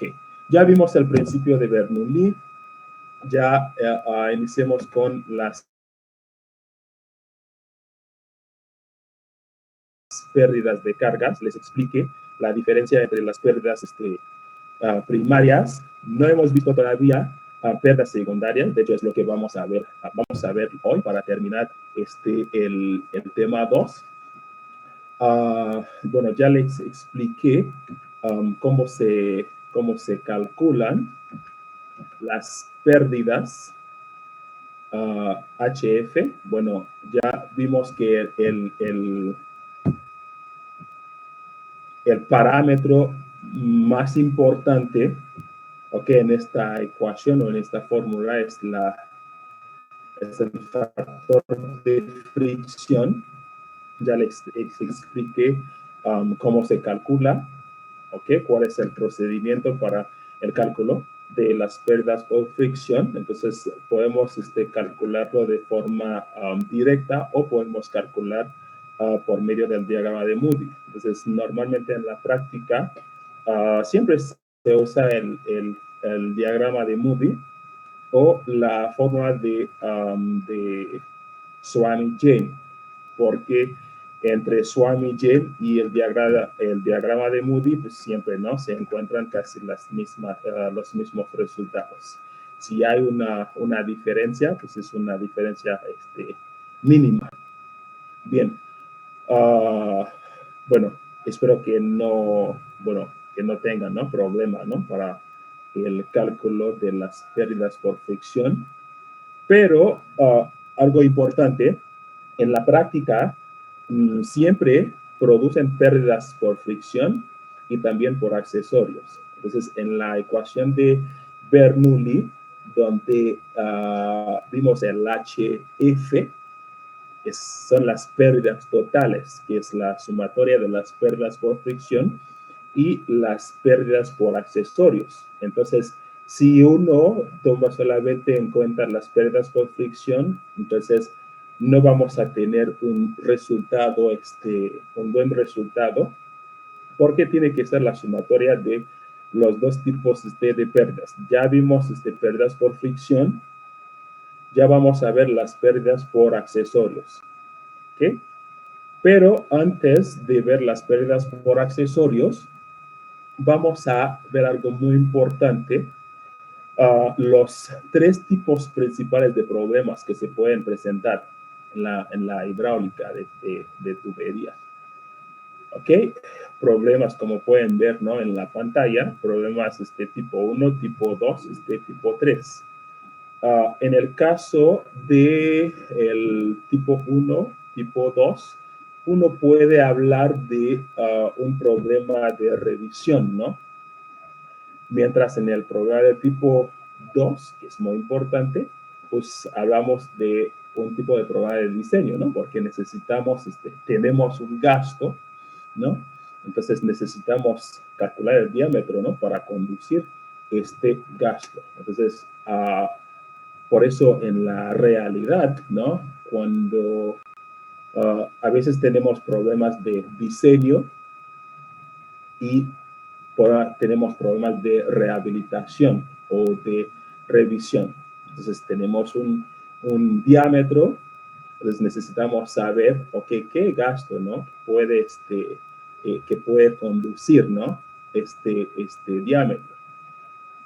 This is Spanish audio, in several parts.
Ok, ya vimos el principio de Bernoulli. Ya iniciemos con las pérdidas de cargas. Les expliqué la diferencia entre las pérdidas primarias. No hemos visto todavía pérdidas secundarias. De hecho, es lo que vamos a ver hoy para terminar el tema 2. Bueno, ya les expliqué cómo se calculan las pérdidas HF. Bueno, ya vimos que el parámetro más importante, en esta ecuación o en esta fórmula es el factor de fricción. Ya les expliqué cómo se calcula, cuál es el procedimiento para el cálculo de las pérdidas por fricción. Entonces podemos calcularlo de forma directa o podemos calcular por medio del diagrama de Moody. Entonces normalmente en la práctica siempre se usa el diagrama de Moody o la fórmula de Swami-Jain, porque entre Swami-Jain y el diagrama de Moody, pues siempre se encuentran casi los mismos resultados. Si hay una diferencia, pues es una diferencia mínima. Bien. Bueno, espero que no tengan problema para el cálculo de las pérdidas por fricción. Pero algo importante, en la práctica siempre producen pérdidas por fricción y también por accesorios. Entonces, en la ecuación de Bernoulli, donde vimos el HF, son las pérdidas totales, que es la sumatoria de las pérdidas por fricción y las pérdidas por accesorios. Entonces, si uno toma solamente en cuenta las pérdidas por fricción, entonces no vamos a tener un resultado, un buen resultado, porque tiene que ser la sumatoria de los dos tipos de pérdidas. Ya vimos pérdidas por fricción, ya vamos a ver las pérdidas por accesorios. ¿Ok? Pero antes de ver las pérdidas por accesorios, vamos a ver algo muy importante. Los tres tipos principales de problemas que se pueden presentar en la hidráulica de tubería. ¿Ok? Problemas como pueden ver en la pantalla, problemas tipo 1, tipo 2, tipo 3. En el caso del tipo 1, tipo 2, uno puede hablar de un problema de revisión, ¿no? Mientras en el problema de tipo 2, que es muy importante, pues hablamos de un tipo de problema de diseño, ¿no? Porque necesitamos, tenemos un gasto, ¿no? Entonces necesitamos calcular el diámetro, ¿no? Para conducir este gasto. Entonces, por eso en la realidad, ¿no? Cuando a veces tenemos problemas de diseño y tenemos problemas de rehabilitación o de revisión. Entonces tenemos un diámetro, entonces necesitamos saber, qué gasto, ¿no? Puede, que puede conducir, ¿no? Este diámetro.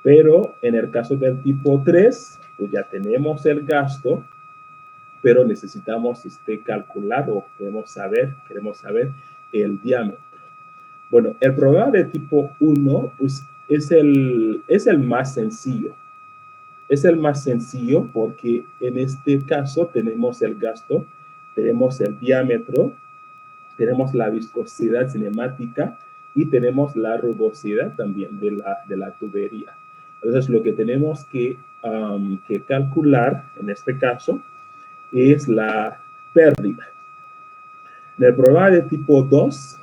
Pero en el caso del tipo 3, pues ya tenemos el gasto, pero necesitamos calcular o queremos saber el diámetro. Bueno, el problema de tipo 1 pues, es el más sencillo. Es el más sencillo porque en este caso tenemos el gasto, tenemos el diámetro, tenemos la viscosidad cinemática y tenemos la rugosidad también de la tubería. Entonces, lo que tenemos que calcular en este caso es la pérdida. En el problema de tipo 2,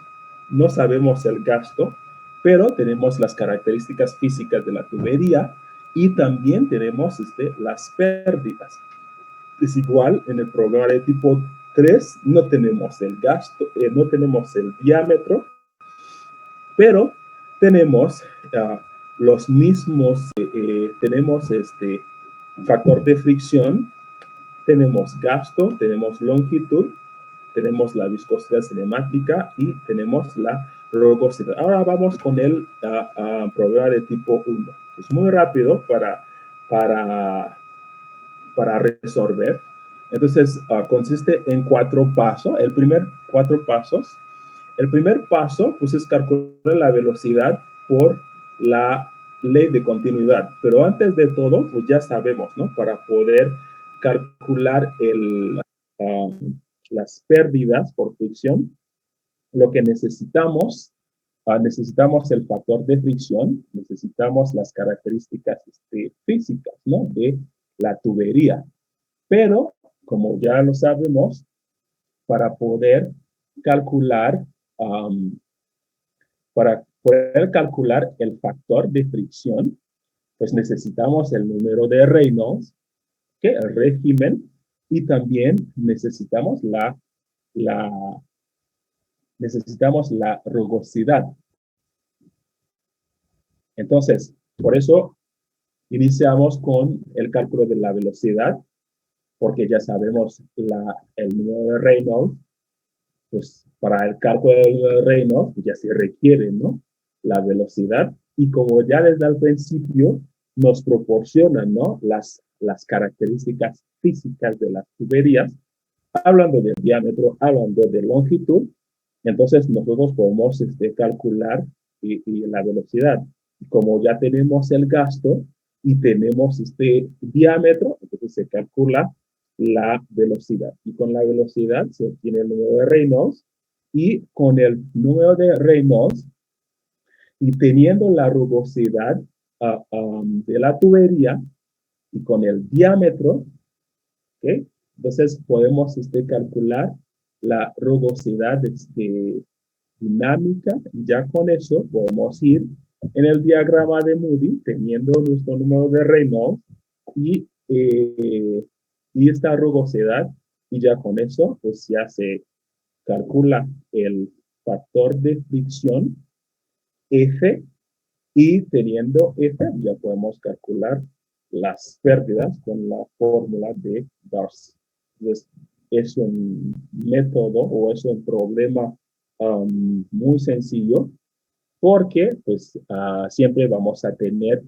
no sabemos el gasto, pero tenemos las características físicas de la tubería y también tenemos las pérdidas. Es igual, en el problema de tipo 3, no tenemos el gasto, no tenemos el diámetro, pero tenemos los mismos, tenemos factor de fricción, tenemos gasto, tenemos longitud, tenemos la viscosidad cinemática y tenemos la rugosidad. Ahora vamos con el problema de tipo 1. Es muy rápido para resolver. Entonces, consiste en 4 pasos. El primer 4 pasos. El primer paso, pues, es calcular la velocidad por la ley de continuidad. Pero antes de todo, pues ya sabemos, ¿no? Para poder calcular las pérdidas por fricción, lo que necesitamos, necesitamos el factor de fricción, necesitamos las características físicas, ¿no? De la tubería. Pero, como ya lo sabemos, para poder calcular, el factor de fricción, pues necesitamos el número de Reynolds, ¿okay? El régimen, y también necesitamos necesitamos la rugosidad. Entonces, por eso iniciamos con el cálculo de la velocidad, porque ya sabemos el número de Reynolds. Pues para el cálculo de Reynolds ya se requiere, ¿no? La velocidad, y como ya desde el principio nos proporcionan, ¿no? Las características físicas de las tuberías, hablando del diámetro, hablando de longitud, entonces nosotros podemos calcular y la velocidad. Como ya tenemos el gasto y tenemos este diámetro, entonces se calcula la velocidad. Y con la velocidad se obtiene el número de Reynolds, y con el número de Reynolds y teniendo la rugosidad de la tubería y con el diámetro, ¿okay? Entonces podemos calcular la rugosidad dinámica, y ya con eso podemos ir en el diagrama de Moody teniendo nuestro número de Reynolds y esta rugosidad, y ya con eso pues ya se calcula el factor de fricción F, y teniendo F ya podemos calcular las pérdidas con la fórmula de Darcy. Entonces, es un método o es un problema muy sencillo, porque pues siempre vamos a tener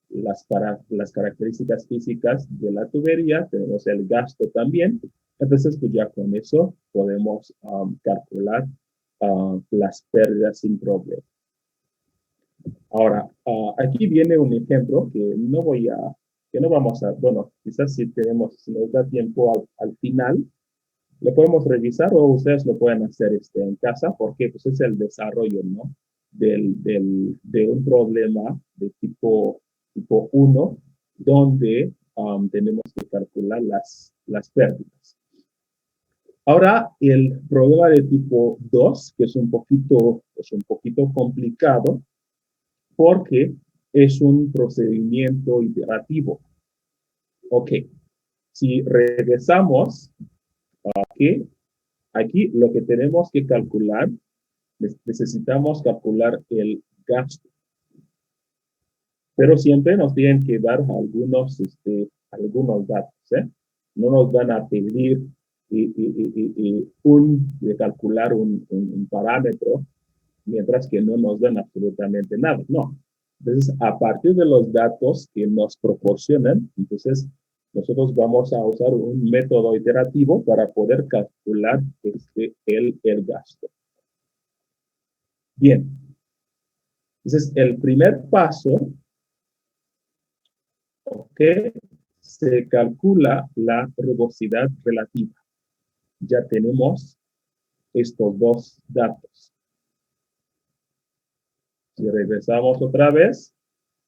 las características físicas de la tubería, tenemos el gasto también. Entonces, pues ya con eso podemos calcular las pérdidas sin problema. Ahora, aquí viene un ejemplo que no vamos a, bueno, quizás si nos da tiempo al final, lo podemos revisar o ustedes lo pueden hacer en casa, porque pues es el desarrollo, ¿no? De un problema de tipo 1, donde tenemos que calcular las pérdidas. Ahora, el problema de tipo 2, que es un poquito complicado, porque es un procedimiento iterativo. Ok, si regresamos aquí lo que tenemos que calcular, necesitamos calcular el gasto. Pero siempre nos tienen que dar algunos datos, ¿eh? No nos van a pedir calcular un parámetro, mientras que no nos dan absolutamente nada. No. Entonces, a partir de los datos que nos proporcionan, entonces nosotros vamos a usar un método iterativo para poder calcular el gasto. Bien. Entonces, el primer paso, ¿ok? Se calcula la rugosidad relativa. Ya tenemos estos dos datos. Si regresamos otra vez,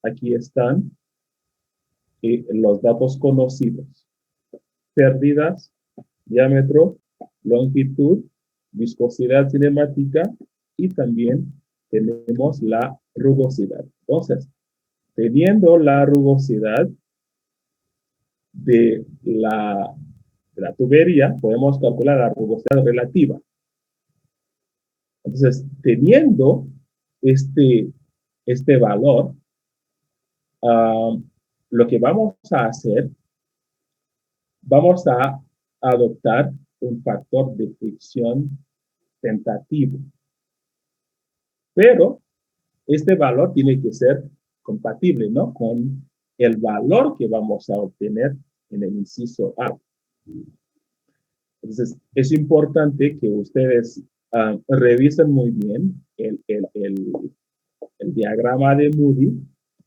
aquí están los datos conocidos: pérdidas, diámetro, longitud, viscosidad cinemática, y también tenemos la rugosidad. Entonces, teniendo la rugosidad de la tubería, podemos calcular la rugosidad relativa. Entonces, teniendo este este valor, lo que vamos a hacer, vamos a adoptar un factor de fricción tentativo. Pero este valor tiene que ser compatible, ¿no?, con el valor que vamos a obtener en el inciso A. Entonces, es importante que ustedes revisen muy bien el diagrama de Moody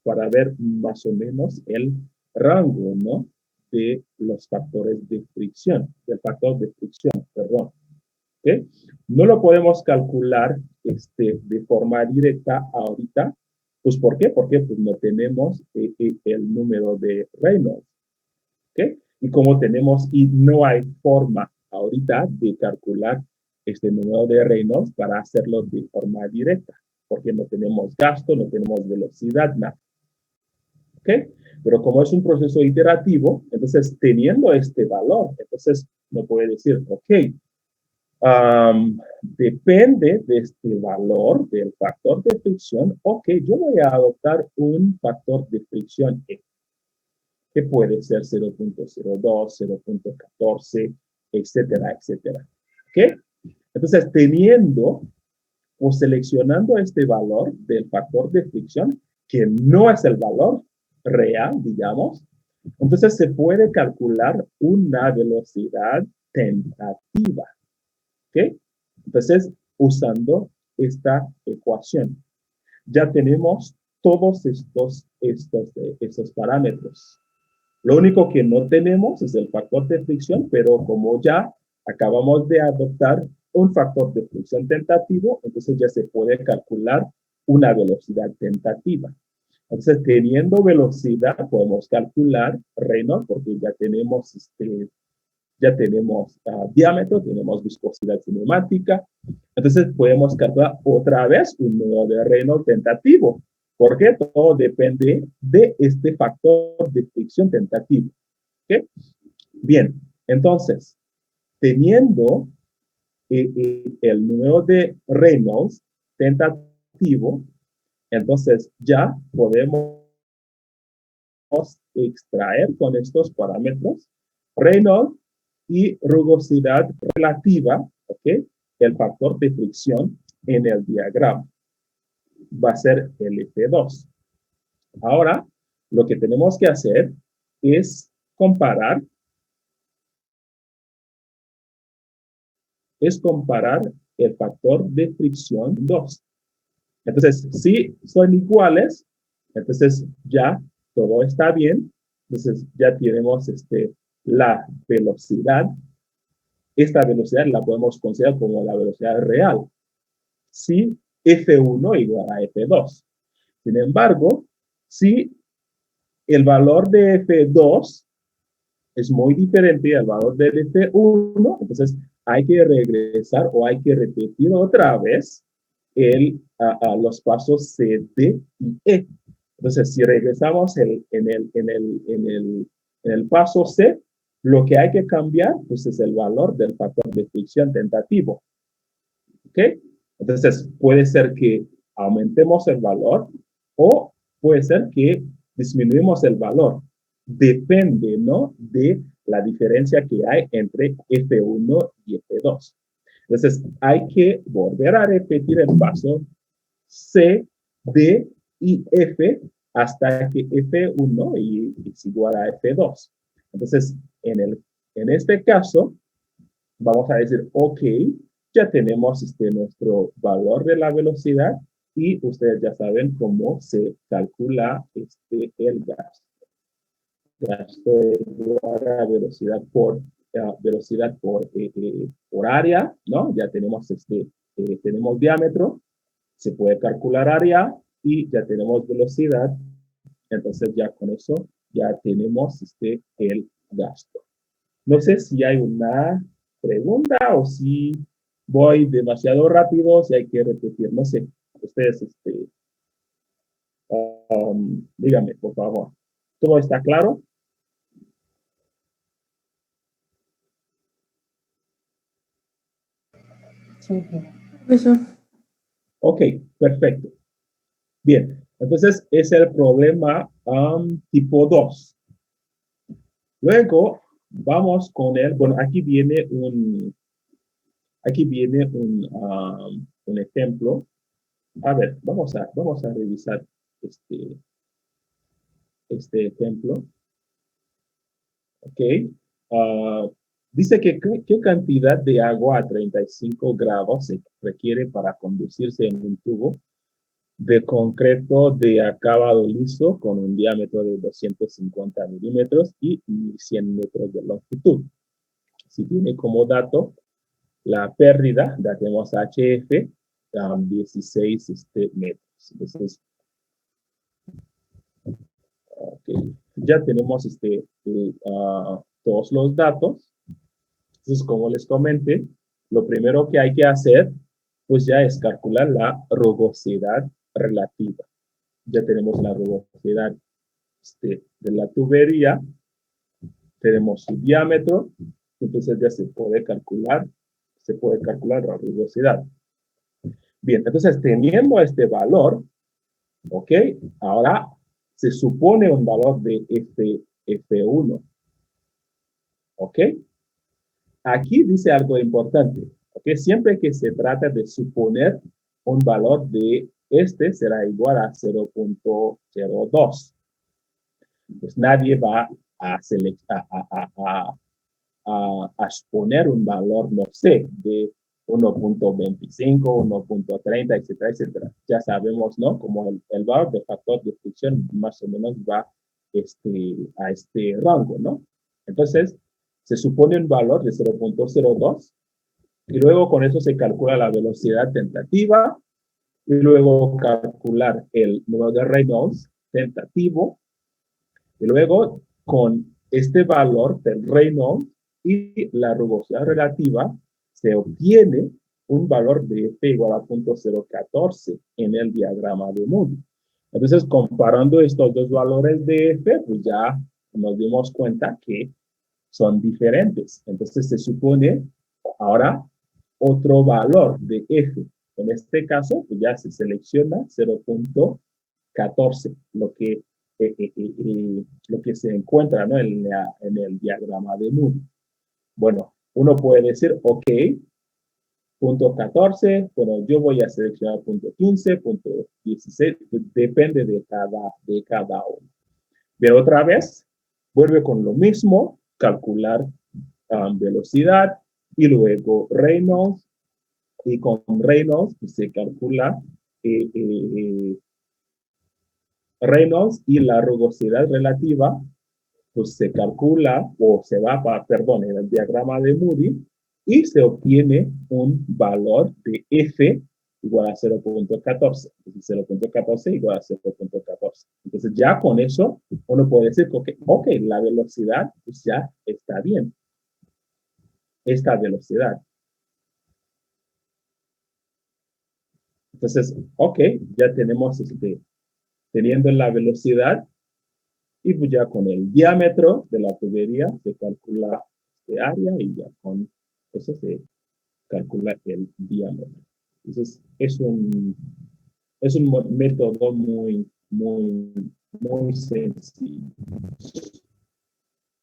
para ver más o menos el rango, ¿no?, de los factores de fricción, del factor de fricción, perdón. ¿Okay? No lo podemos calcular de forma directa ahorita. Pues, ¿por qué? Porque pues, no tenemos el número de Reynolds. ¿Okay? Y como tenemos, y no hay forma ahorita de calcular este número de Reynolds para hacerlo de forma directa, porque no tenemos gasto, no tenemos velocidad, nada. ¿Ok? Pero como es un proceso iterativo, entonces teniendo este valor, entonces no puede decir, ok, depende de este valor del factor de fricción, ok, yo voy a adoptar un factor de fricción E, que puede ser 0.02, 0.14, etcétera, etcétera. ¿Ok? Entonces, teniendo o seleccionando este valor del factor de fricción, que no es el valor real, digamos, entonces se puede calcular una velocidad tentativa. ¿Ok? Entonces, usando esta ecuación, ya tenemos todos estos parámetros. Lo único que no tenemos es el factor de fricción, pero como ya acabamos de adoptar un factor de fricción tentativo, entonces ya se puede calcular una velocidad tentativa. Entonces, teniendo velocidad, podemos calcular Reynolds, porque ya tenemos diámetro, tenemos viscosidad cinemática. Entonces, podemos calcular otra vez un número de Reynolds tentativo, porque todo depende de este factor de fricción tentativo. ¿Okay? Bien, entonces, teniendo el número de Reynolds tentativo, entonces ya podemos extraer con estos parámetros Reynolds y rugosidad relativa, ¿ok?, el factor de fricción en el diagrama. Va a ser el F2. Ahora, lo que tenemos que hacer es comparar el factor de fricción 2. Entonces, si son iguales, entonces ya todo está bien. Entonces ya tenemos la velocidad. Esta velocidad la podemos considerar como la velocidad real. Si F1 igual a F2. Sin embargo, si el valor de F2 es muy diferente al valor de F1, entonces hay que regresar o hay que repetir otra vez los pasos C, D y E. Entonces, si regresamos en el paso C, lo que hay que cambiar pues, es el valor del factor de fricción tentativo. ¿Ok? Entonces, puede ser que aumentemos el valor o puede ser que disminuimos el valor. Depende, ¿no?, de la diferencia que hay entre F1 y F2. Entonces, hay que volver a repetir el paso C, D y F hasta que F1 es igual a F2. Entonces, en este caso, vamos a decir, ok, ya tenemos nuestro valor de la velocidad y ustedes ya saben cómo se calcula el gasto. Gasto igual a velocidad por área, ¿no? Ya tenemos tenemos diámetro, se puede calcular área y ya tenemos velocidad. Entonces ya con eso ya tenemos el gasto. No sé si hay una pregunta o si voy demasiado rápido, si hay que repetir, no sé. Ustedes, díganme, por favor. ¿Todo está claro? Sí, eso. Ok, perfecto. Bien, Entonces, es el problema tipo 2. Luego, vamos con el, bueno, aquí viene un ejemplo. A ver, vamos a revisar este ejemplo. Ok. Ah, dice que qué cantidad de agua a 35 grados se requiere para conducirse en un tubo de concreto de acabado liso con un diámetro de 250 milímetros y 1.100 metros de longitud. Si tiene como dato la pérdida, datemos HF, 16 metros. Entonces, okay, ya tenemos todos los datos. Entonces, como les comenté, lo primero que hay que hacer, pues ya es calcular la rugosidad relativa. Ya tenemos la rugosidad de la tubería, tenemos su diámetro, entonces ya se puede calcular la rugosidad. Bien, entonces teniendo este valor, ¿ok? Ahora se supone un valor de F1, ¿ok? Aquí dice algo importante, ¿ok? Siempre que se trata de suponer un valor de será igual a 0.02. Pues nadie va a, a exponer un valor, no sé, de 1.25, 1.30, etcétera, etcétera. Ya sabemos, ¿no? Como el valor de factor de fricción más o menos va a este rango, ¿no? Entonces, se supone un valor de 0.02 y luego con eso se calcula la velocidad tentativa y luego calcular el número de Reynolds tentativo y luego con este valor del Reynolds y la rugosidad relativa se obtiene un valor de F igual a 0.014 en el diagrama de Moody. Entonces, comparando estos dos valores de F, pues ya nos dimos cuenta que son diferentes. Entonces, se supone ahora otro valor de F. En este caso, pues ya se selecciona 0.14, lo que se encuentra, ¿no? en el diagrama de Moody. Bueno, uno puede decir, ok, punto 14, bueno, yo voy a seleccionar punto 15, punto 16, depende de cada uno. Pero otra vez, vuelve con lo mismo, calcular velocidad y luego Reynolds, y con Reynolds pues, se calcula Reynolds y la rugosidad relativa, pues se calcula o se va para, perdón, en el diagrama de Moody y se obtiene un valor de F igual a 0.14. 0.14 igual a 0.14. Entonces ya con eso uno puede decir que, ok, la velocidad pues ya está bien. Esta velocidad. Entonces, ok, ya tenemos teniendo la velocidad y pues ya con el diámetro de la tubería se calcula este área y ya con eso se calcula el diámetro. Entonces, es un método muy sencillo.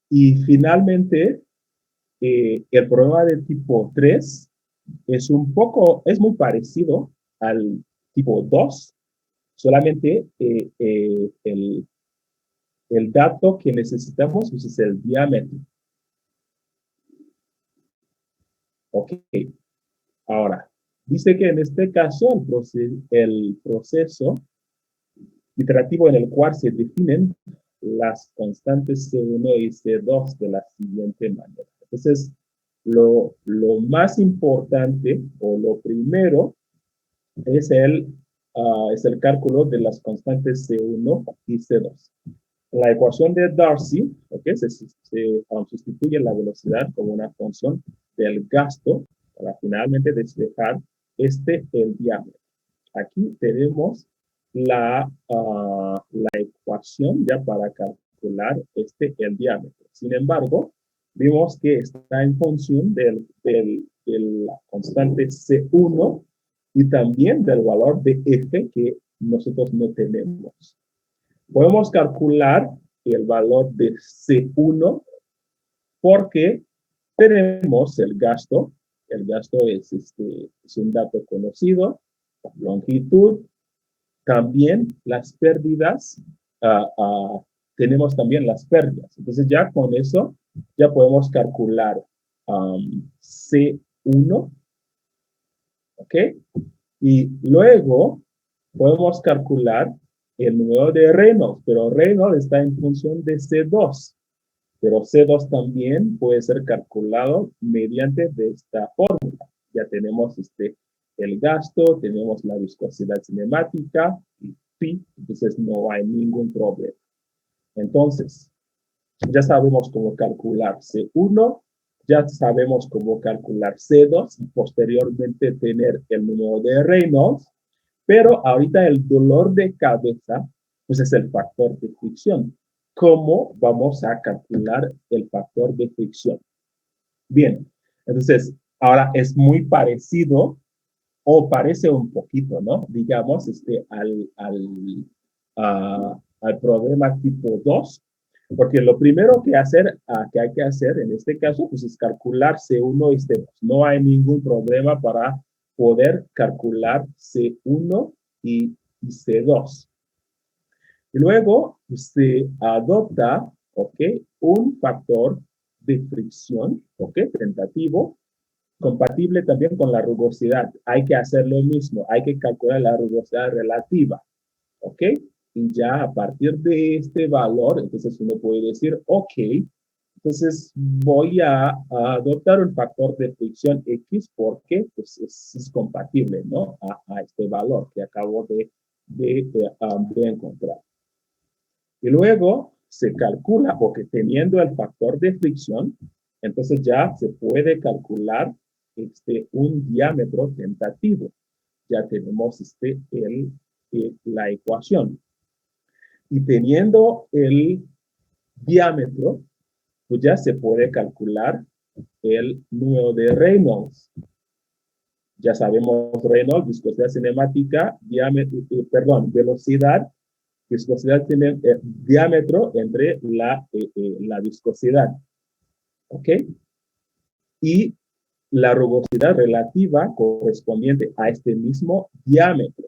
Y finalmente, el problema de tipo 3 es muy parecido al tipo 2, solamente el dato que necesitamos pues, es el diámetro. Ok, ahora, dice que en este caso el proceso iterativo en el cual se definen las constantes C1 y C2 de la siguiente manera. Entonces, lo más importante o lo primero es es el cálculo de las constantes C1 y C2. En la ecuación de Darcy, okay, se sustituye la velocidad como una función del gasto para finalmente despejar el diámetro. Aquí tenemos la ecuación ya para calcular el diámetro. Sin embargo, vimos que está en función de la constante C1 y también del valor de F que nosotros no tenemos. Podemos calcular el valor de C1 porque tenemos el gasto. El gasto es un dato conocido, longitud. También las pérdidas, tenemos también las pérdidas. Entonces ya con eso, ya podemos calcular C1, ¿ok? Y luego podemos calcular el número de Reynolds, pero Reynolds está en función de C2. Pero C2 también puede ser calculado mediante de esta fórmula. Ya tenemos el gasto, tenemos la viscosidad cinemática y pi, entonces no hay ningún problema. Entonces, ya sabemos cómo calcular C1, ya sabemos cómo calcular C2 y posteriormente tener el número de Reynolds, pero ahorita el dolor de cabeza pues es el factor de fricción. ¿Cómo vamos a calcular el factor de fricción? Bien, entonces ahora es muy parecido o parece un poquito, ¿no? Digamos, al problema tipo 2, porque lo primero que hay que hacer en este caso, pues es calcular C1 y C2. No hay ningún problema para poder calcular C1 y C2. Y luego se adopta, ¿ok? Un factor de fricción, ¿ok? Tentativo, compatible también con la rugosidad. Hay que hacer lo mismo, hay que calcular la rugosidad relativa, ¿ok? Y ya a partir de este valor, entonces uno puede decir, ok, entonces voy a adoptar un factor de fricción X porque pues, es compatible, ¿no? A este valor que acabo de encontrar. Y luego se calcula, porque teniendo el factor de fricción, entonces ya se puede calcular un diámetro tentativo. Ya tenemos la ecuación. Y teniendo el diámetro, pues ya se puede calcular el número de Reynolds. Ya sabemos Reynolds, viscosidad cinemática, velocidad, viscosidad tiene diámetro entre la viscosidad. ¿Ok? Y la rugosidad relativa correspondiente a este mismo diámetro.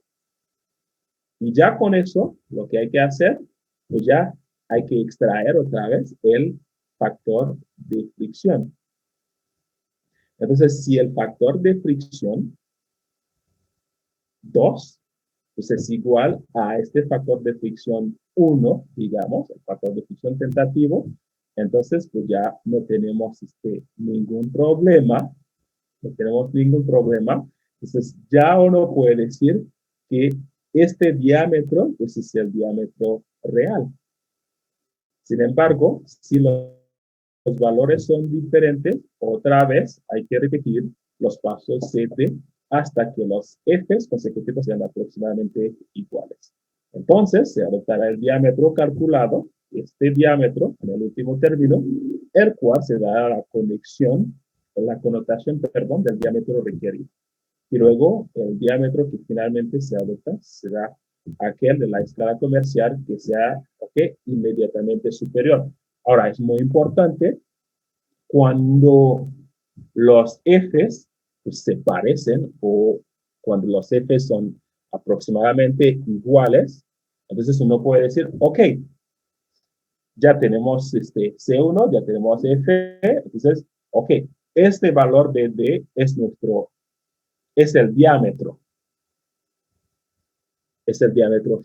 Y ya con eso, lo que hay que hacer, pues ya hay que extraer otra vez el factor de fricción. Entonces, si el factor de fricción 2, pues es igual a este factor de fricción 1, digamos, el factor de fricción tentativo, entonces pues ya no tenemos ningún problema, no tenemos ningún problema. Entonces ya uno puede decir que este diámetro pues es el diámetro real. Sin embargo, si los valores son diferentes, otra vez hay que repetir los pasos 7 hasta que los F's consecutivos sean aproximadamente iguales. Entonces, se adoptará el diámetro calculado, este diámetro, en el último término, el cual se dará la connotación, del diámetro requerido. Y luego, el diámetro que finalmente se adopta será aquel de la escala comercial que sea inmediatamente superior. Ahora, es muy importante cuando los F's pues, se parecen o cuando los F's son aproximadamente iguales, entonces uno puede decir, ok, ya tenemos C1, ya tenemos F, entonces, ok, este valor de D es el diámetro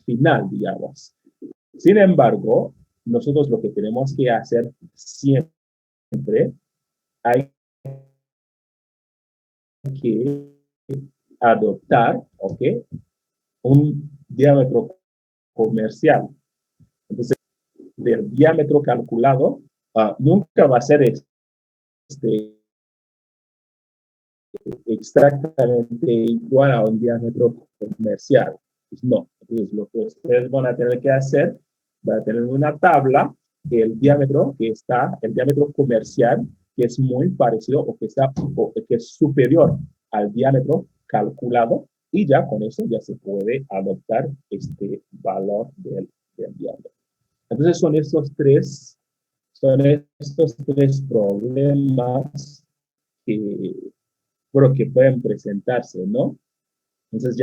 final, digamos. Sin embargo, nosotros lo que tenemos que hacer siempre, hay que adoptar, ¿ok? Un diámetro comercial. Entonces, del diámetro calculado, nunca va a ser exactamente igual a un diámetro comercial. Pues no. Entonces, lo que ustedes van a tener que hacer, van a tener una tabla, el diámetro comercial, que es muy parecido o que es superior al diámetro calculado, Y ya con eso ya se puede adoptar este valor del diámetro. Entonces son estos tres problemas que, bueno, que pueden presentarse, ¿no? Entonces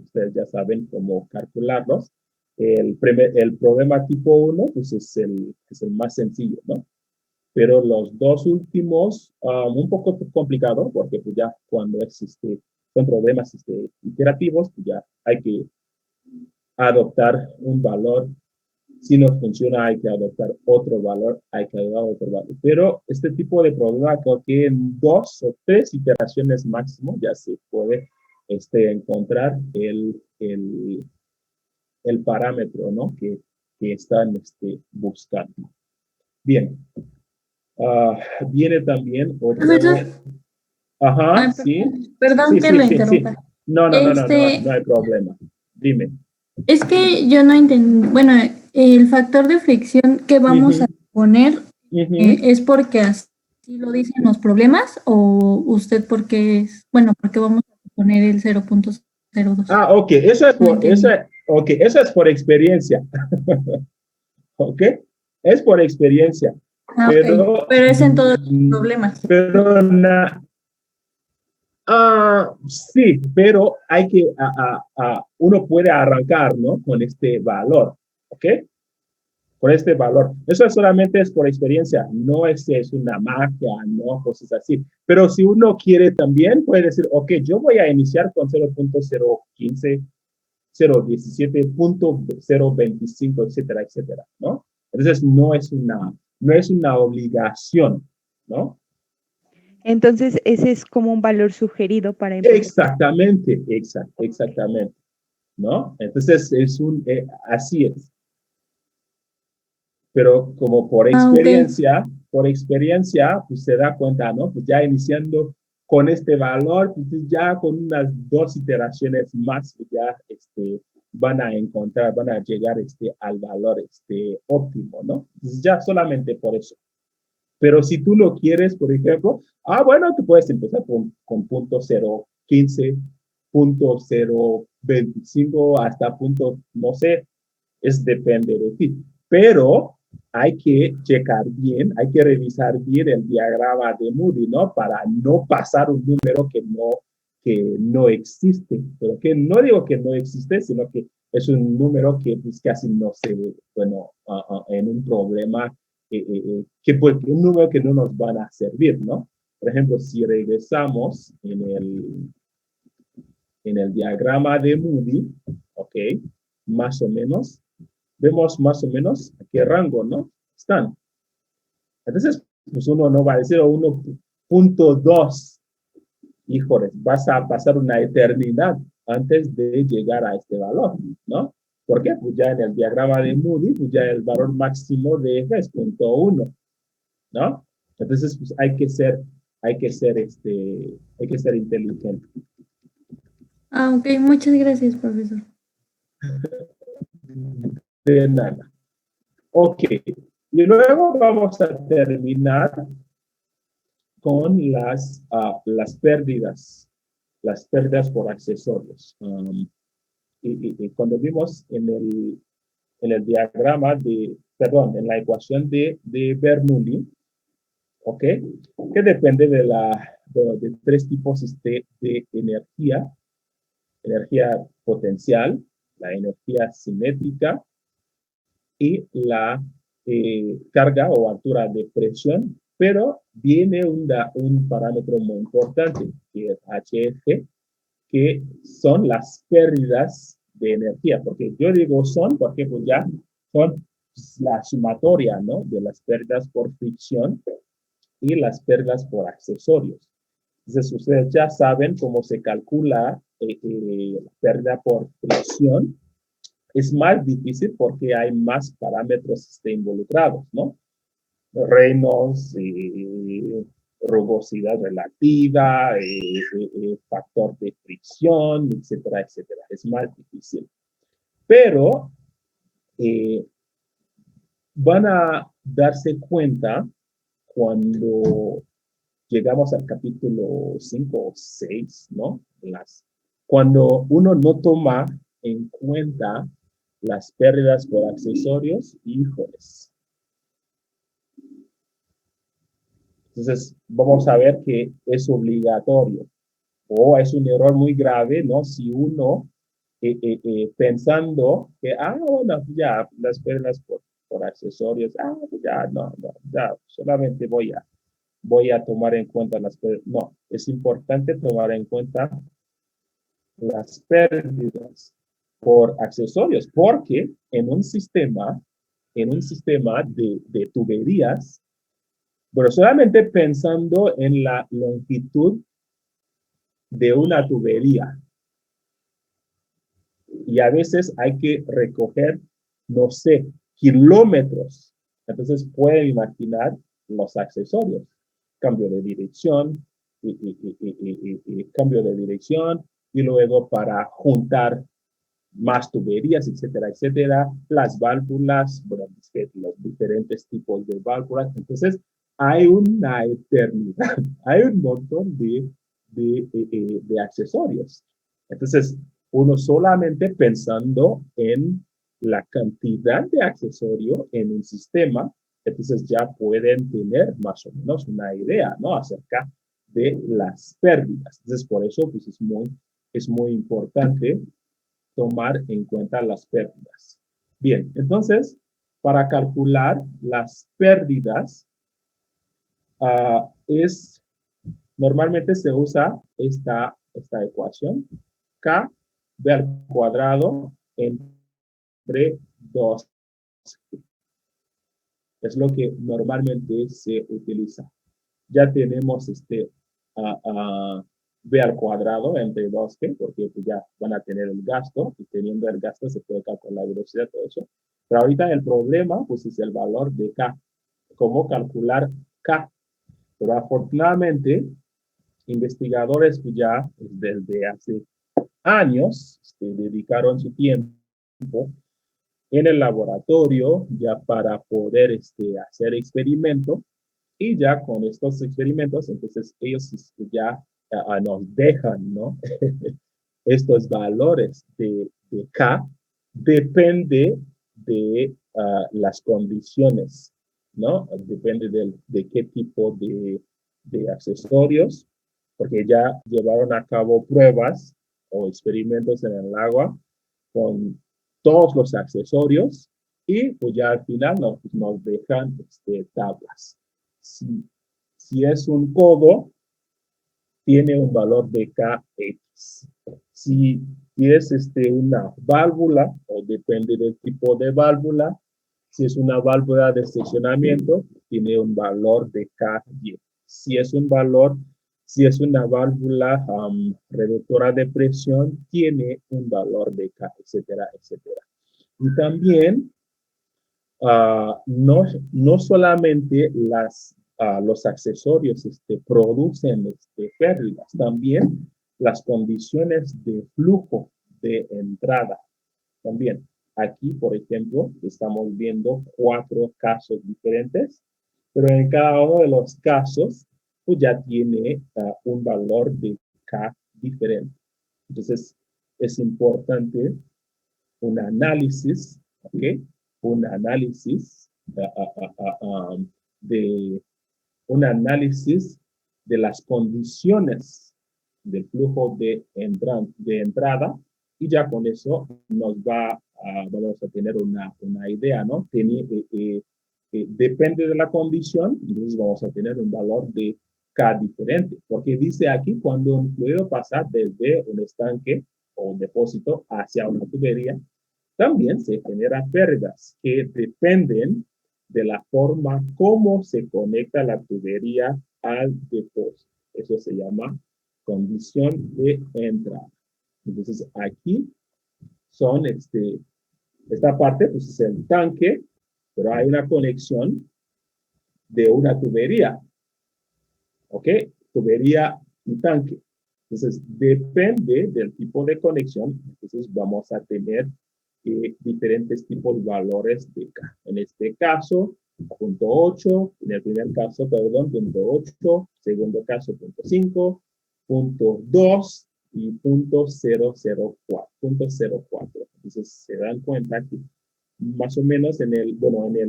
ustedes ya saben cómo calcularlos. El problema tipo uno pues es el más sencillo, ¿no? Pero los dos últimos, un poco complicado, porque pues ya cuando son problemas iterativos, pues ya hay que adoptar un valor. Si no funciona, hay que adoptar otro valor, hay que adoptar otro valor. Pero este tipo de problema, creo que en 2 o 3 iteraciones máximo ya se puede encontrar el parámetro, ¿no? que están buscando. Bien. Ah, viene también Profesor, otro. Ajá, ay, sí. perdón Sí, que sí, lo sí, sí. interrumpa. No, no, no, no, no, Este, no hay problema. Dime. es que yo no entendí, bueno, el factor de fricción que vamos a Ujú, poner ujú. es porque así lo dicen los problemas o usted porque bueno, porque vamos a poner el 0.02. Ok, eso es No por, eso, entendí. okay, eso es por experiencia. Ok, es por experiencia. Ah, ok, Pero, pero es en todos los problemas. pero sí, pero uno puede arrancar, ¿no? Con este valor, ¿ok? Con este valor. Eso solamente es por experiencia, no es una magia, no cosas así. Pero si uno quiere también, puede decir, ok, yo voy a iniciar con 0.015, 0.17, 0.25, etcétera, etcétera, ¿no? Entonces no es una obligación, ¿no? Entonces, ese es como un valor sugerido para empezar. Exactamente, Ok. exactamente, ¿no? Entonces así es. Pero como Ah, ok. por experiencia, pues se da cuenta, ¿no? Pues ya iniciando con este valor, pues ya con unas 2 iteraciones más, pues ya van a llegar al valor óptimo, ¿no? Entonces ya solamente por eso. Pero si tú lo quieres, por ejemplo, bueno, tú puedes empezar con punto 0.15, punto 0.25 hasta punto, no sé, depende de ti. Pero hay que checar bien, hay que revisar bien el diagrama de Moody, ¿no? Para no pasar un número que no existe. Pero que no digo que no existe, sino que es un número que pues, casi no se ve, bueno, en un problema, un número que no nos van a servir, ¿no? Por ejemplo, si regresamos en el diagrama de Moody, ¿ok? Más o menos, vemos más o menos a qué rango, ¿no? Están. Entonces, pues uno no va a decir 1.2, híjoles, vas a pasar una eternidad antes de llegar a este valor, ¿no? ¿Por qué? Pues ya en el diagrama de Moody, pues ya el valor máximo de F es 0.1, ¿no? Entonces, pues hay que ser inteligente. Ah, ok, muchas gracias, profesor. De nada. Ok. Y luego vamos a terminar con las pérdidas por accesorios. Y cuando vimos en el diagrama perdón, en la ecuación de Bernoulli, ¿ok? Que depende de 3 tipos de energía potencial, la energía cinética y la carga o altura de presión, pero viene un parámetro muy importante, que es HF, que son las pérdidas de energía, porque yo digo son porque pues ya son la sumatoria, ¿no? De las pérdidas por fricción y las pérdidas por accesorios. Entonces, ustedes ya saben cómo se calcula la pérdida por fricción. Es más difícil porque hay más parámetros involucrados, ¿no? Reynolds, rugosidad relativa, factor de fricción, etcétera, etcétera. Es más difícil. Pero eh, van a darse cuenta cuando llegamos al capítulo 5 o 6, ¿no? cuando uno no toma en cuenta las pérdidas por accesorios, híjoles. Entonces, vamos a ver que es obligatorio o es un error muy grave, ¿no? Si uno, pensando que, bueno, ya, las pérdidas por accesorios, ya, no, ya, solamente voy a tomar en cuenta las pérdidas. No, es importante tomar en cuenta las pérdidas por accesorios, porque en un sistema de tuberías, bueno, solamente pensando en la longitud de una tubería, y a veces hay que recoger, no sé, kilómetros. Entonces pueden imaginar los accesorios, cambio de dirección, y cambio de dirección, y luego para juntar más tuberías, etcétera, etcétera, las válvulas, bueno, los diferentes tipos de válvulas. Entonces, hay una eternidad, hay un montón de accesorios. Entonces, uno solamente pensando en la cantidad de accesorios en un sistema, entonces ya pueden tener más o menos una idea, ¿no? Acerca de las pérdidas. Entonces, por eso, pues es muy importante tomar en cuenta las pérdidas. Bien, entonces, para calcular las pérdidas, normalmente se usa esta ecuación, K B al cuadrado entre 2. Es lo que normalmente se utiliza. Ya tenemos B al cuadrado entre 2G, porque pues ya van a tener el gasto, y teniendo el gasto se puede calcular la velocidad, todo eso. Pero ahorita el problema, pues, es el valor de K. ¿Cómo calcular K? Pero afortunadamente, investigadores pues ya desde hace años dedicaron su tiempo en el laboratorio ya para poder hacer experimentos, y ya con estos experimentos, entonces ellos ya nos dejan, ¿no? Estos valores de K depende de las condiciones, ¿no? Depende de qué tipo de accesorios, porque ya llevaron a cabo pruebas o experimentos en el agua con todos los accesorios, y pues ya al final nos dejan tablas. Si es un codo, tiene un valor de KX. Si es una válvula, o depende del tipo de válvula, si es una válvula de seccionamiento, tiene un valor de KY. Si es una válvula reductora de presión, tiene un valor de K, etcétera, etcétera. Y también, no solamente los accesorios producen pérdidas, también las condiciones de flujo de entrada. También aquí, por ejemplo, estamos viendo 4 casos diferentes, pero en cada uno de los casos, pues ya tiene un valor de K diferente. Entonces, es importante un análisis, ¿ok? Un análisis de un análisis de las condiciones del flujo de entrada, y ya con eso vamos a tener una idea, ¿no? Depende de la condición, entonces vamos a tener un valor de K diferente, porque dice aquí cuando un fluido pasa desde un estanque o un depósito hacia una tubería, también se generan pérdidas que dependen de la forma como se conecta la tubería al depósito. Eso se llama condición de entrada. Entonces aquí son esta parte, pues es el tanque, pero hay una conexión de una tubería, ¿ok? Tubería y tanque. Entonces depende del tipo de conexión, entonces vamos a tener diferentes tipos de valores de K. En este caso, 0.8, en el primer caso, perdón, 0.8, segundo caso, 0.5, 0.2, y 0.004. Entonces se dan cuenta que más o menos en el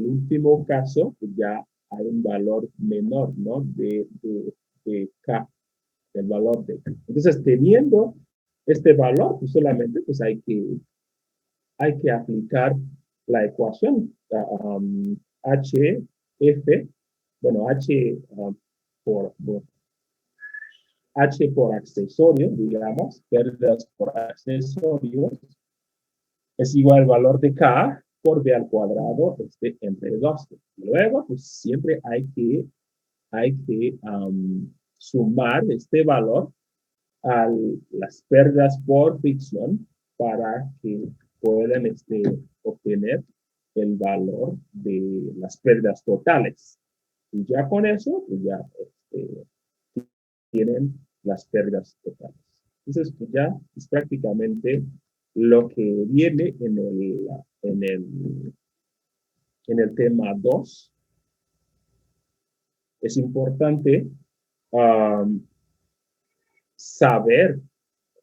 último caso, pues ya hay un valor menor, ¿no? De K, el valor de K. Entonces, teniendo este valor, pues solamente pues hay que aplicar la ecuación HF, bueno, H por accesorio, digamos, pérdidas por accesorios, es igual al valor de K por B al cuadrado entre 2. Luego, pues siempre hay que sumar este valor a las pérdidas por fricción para que puedan obtener el valor de las pérdidas totales. Y ya con eso, pues ya tienen las pérdidas totales. Entonces, pues ya es prácticamente lo que viene en el tema 2. Es importante saber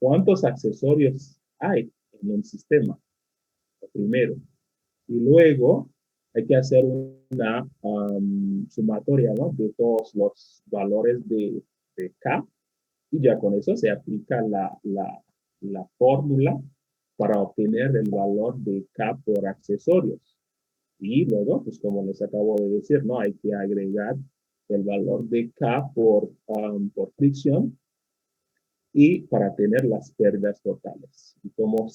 cuántos accesorios hay en el sistema, primero. Y luego hay que hacer una sumatoria, ¿no? De todos los valores de K. Y ya con eso se aplica la fórmula para obtener el valor de K por accesorios. Y luego, pues como les acabo de decir, ¿no? Hay que agregar el valor de K por fricción y para tener las pérdidas totales. Y como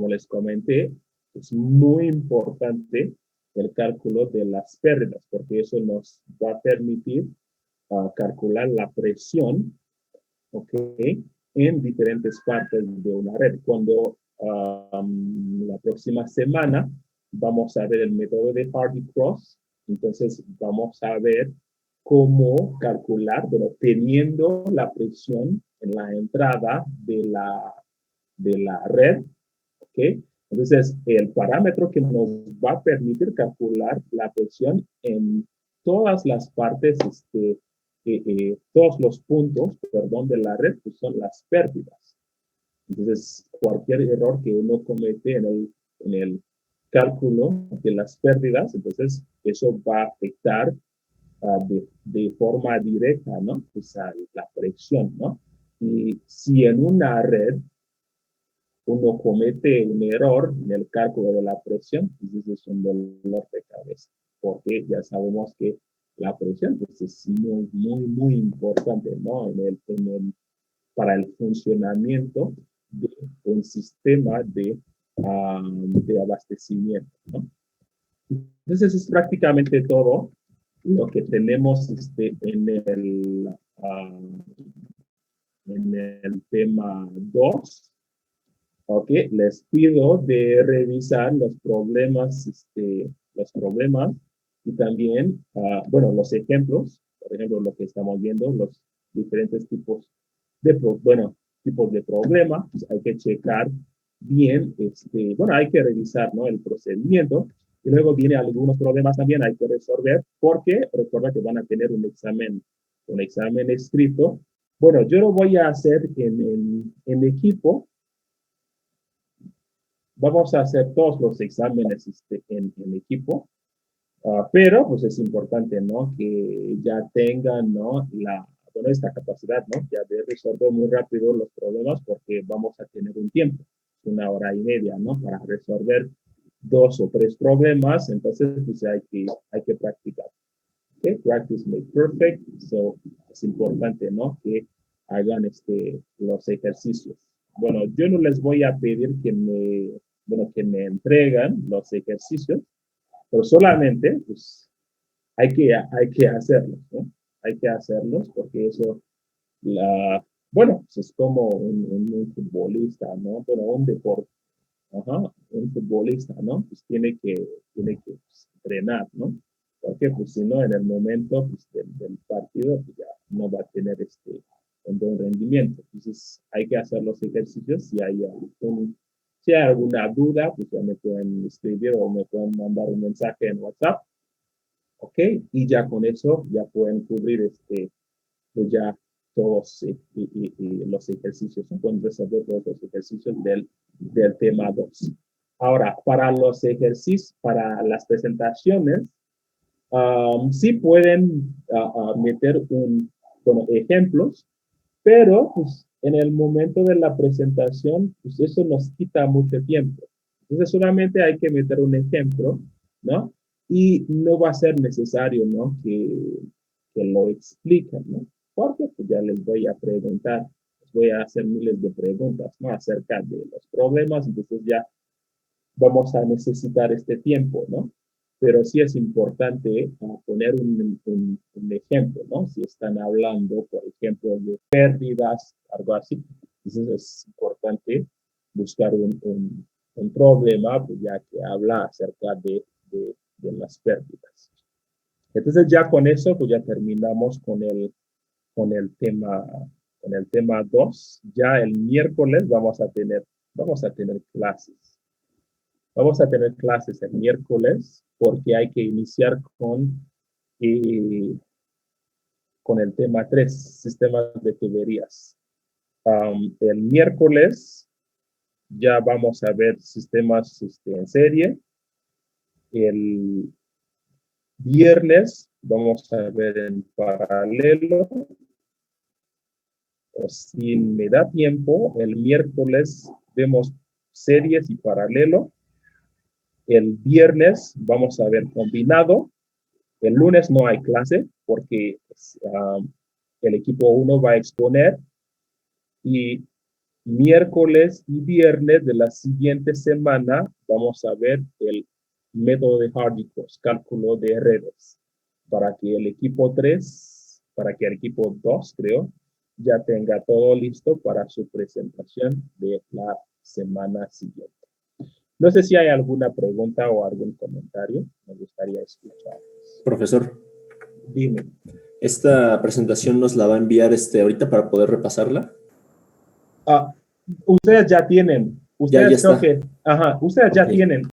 les comenté, es muy importante el cálculo de las pérdidas, porque eso nos va a permitir calcular la presión, ¿ok? En diferentes partes de una red. Cuando la próxima semana vamos a ver el método de Hardy-Cross, entonces vamos a ver cómo calcular, pero teniendo la presión en la entrada de la red, ¿ok? Entonces, el parámetro que nos va a permitir calcular la presión en todas las partes, todos los puntos, perdón, de la red, pues son las pérdidas. Entonces, cualquier error que uno comete en el cálculo de las pérdidas, entonces eso va a afectar de forma directa, ¿no? Pues a la presión, ¿no? Y si en una red uno comete un error en el cálculo de la presión, pues es un dolor de cabeza, porque ya sabemos que la presión pues, es muy, muy, muy importante, ¿no? Para el funcionamiento de un sistema de abastecimiento, ¿no? Entonces, es prácticamente todo lo que tenemos en el tema 2. Ok, les pido de revisar los problemas y también, los ejemplos, por ejemplo, lo que estamos viendo, los diferentes tipos tipos de problemas, pues hay que checar bien, hay que revisar, ¿no? El procedimiento y luego viene algunos problemas también hay que resolver porque recuerda que van a tener un examen escrito. Bueno, yo lo voy a hacer en equipo. Vamos a hacer todos los exámenes en equipo, pero pues es importante, ¿no? Que ya tengan, ¿no? Esta capacidad, ¿no? Ya de resolver muy rápido los problemas porque vamos a tener un tiempo, 1 hora y media, ¿no? Para resolver 2 o 3 problemas, entonces pues hay que practicar. Okay? Practice makes perfect, so es importante, ¿no? Que hagan los ejercicios. Bueno, yo no les voy a pedir que me entregan los ejercicios, pero solamente, pues, hay que hacerlos, ¿no? Hay que hacerlos porque eso, pues es como un futbolista, ¿no? Bueno, un deporte, un futbolista, ¿no? Pues tiene que pues, entrenar, ¿no? Porque, pues, si no, en el momento pues, del partido, pues ya no va a tener un buen rendimiento. Entonces, hay que hacer los ejercicios. Si hay alguna duda, pues ya me pueden escribir o me pueden mandar un mensaje en WhatsApp. ¿Ok? Y ya con eso, ya pueden cubrir, pues ya todos y los ejercicios, pueden resolver todos los ejercicios del tema 2. Ahora, para los ejercicios, para las presentaciones, sí pueden meter ejemplos, pero pues, en el momento de la presentación, pues eso nos quita mucho tiempo. Entonces solamente hay que meter un ejemplo, ¿no? Y no va a ser necesario, ¿no? Que lo expliquen, ¿no? Porque pues, ya les voy a preguntar, les voy a hacer miles de preguntas, ¿no? Acerca de los problemas, entonces ya vamos a necesitar este tiempo, ¿no? Pero sí es importante poner un ejemplo, ¿no? Si están hablando, por ejemplo, de pérdidas, algo así, entonces es importante buscar un problema, pues ya que habla acerca de las pérdidas. Entonces ya con eso, pues ya terminamos con el tema 2. Ya el miércoles vamos a tener clases. Vamos a tener clases el miércoles porque hay que iniciar con el tema 3, sistemas de tuberías. El miércoles ya vamos a ver sistemas en serie. El viernes vamos a ver en paralelo. O si me da tiempo, el miércoles vemos series y paralelo. El viernes vamos a ver combinado. El lunes no hay clase porque el equipo 1 va a exponer. Y miércoles y viernes de la siguiente semana vamos a ver el método de Hardy-Cross, cálculo de redes, para que el equipo 2, creo, ya tenga todo listo para su presentación de la semana siguiente. No sé si hay alguna pregunta o algún comentario. Me gustaría escuchar. Profesor. Dime. ¿Esta presentación nos la va a enviar ahorita para poder repasarla? Ustedes ya tienen. Ustedes ya está. ustedes ya tienen